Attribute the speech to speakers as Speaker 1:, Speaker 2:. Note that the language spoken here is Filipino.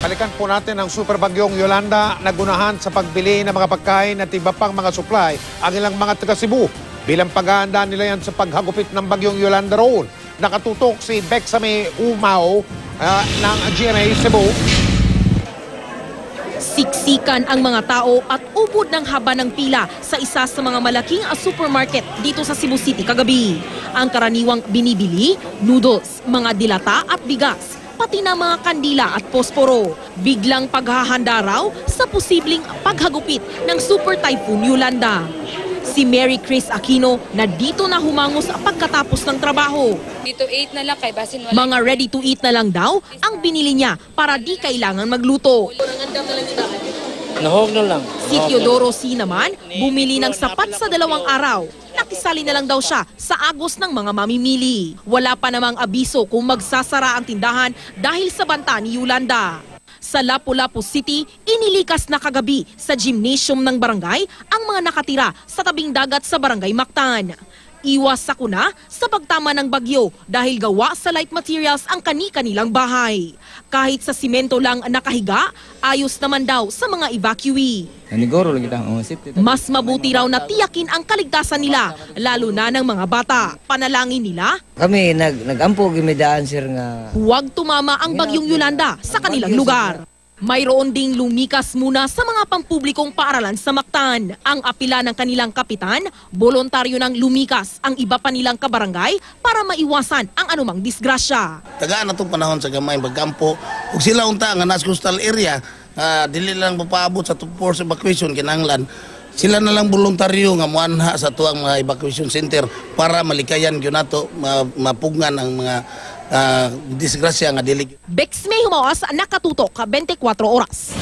Speaker 1: Balikan po natin ang super bagyong Yolanda na gunahan sa pagbili ng mga pagkain at iba pang mga supply ang ilang mga taga Cebu. Bilang paghahanda nila yan sa paghagupit ng bagyong Yolanda roon. Nakatutok si Bexame Umao ng GMA Cebu.
Speaker 2: Siksikan ang mga tao at ubod ng haba ng pila sa isa sa mga malaking supermarket dito sa Cebu City kagabi. Ang karaniwang binibili, noodles, mga dilata at bigas, pati na mga kandila at posporo. Biglang paghahanda raw sa posibleng paghagupit ng Super Typhoon Yolanda. Si Mary Chris Aquino na dito na humangos pagkatapos ng trabaho.
Speaker 3: Dito 8 na lang kay basin wala.
Speaker 2: Mga ready to eat na lang daw ang binili niya para di kailangan magluto.
Speaker 4: Nahog na lang.
Speaker 2: Si Teodoro C. naman bumili ng sapat sa 2 araw. Nakisali na lang daw siya sa agos ng mga mamimili. Wala pa namang abiso kung magsasara ang tindahan dahil sa banta ni Yolanda. Sa Lapu-Lapu City, inilikas na kagabi sa gymnasium ng barangay ang mga nakatira sa tabing dagat sa Barangay Mactan. Iwas sakuna sa pagtama ng bagyo dahil gawa sa light materials ang kani-kanilang bahay. Kahit sa simento lang nakahiga, ayos naman daw sa mga evacuee. Mas mabuti raw na tiyakin ang kaligtasan nila, lalo na ng mga bata. Panalangin nila,
Speaker 4: Kami nagampo gimidaan sir nga
Speaker 2: huwag tumama ang bagyong Yolanda sa kanilang lugar. Mayroon ding lumikas muna sa mga pampublikong paaralan sa Mactan. Ang apila ng kanilang kapitan, voluntaryo ng lumikas ang iba pa nilang kabarangay para maiwasan ang anumang disgrasya.
Speaker 5: Tagaan na itong panahon sa gamay magkampo. Kung sila unta nga nasa coastal area, dili lang mapaabot sa force evacuation kinahanglan. Sila na lang voluntaryo nga muanha sa tuang mga evacuation center para malikayan yun nato, mapugngan ang mga disgrasya nga dili.
Speaker 2: Bexme Humawas, nakatutok 24 oras.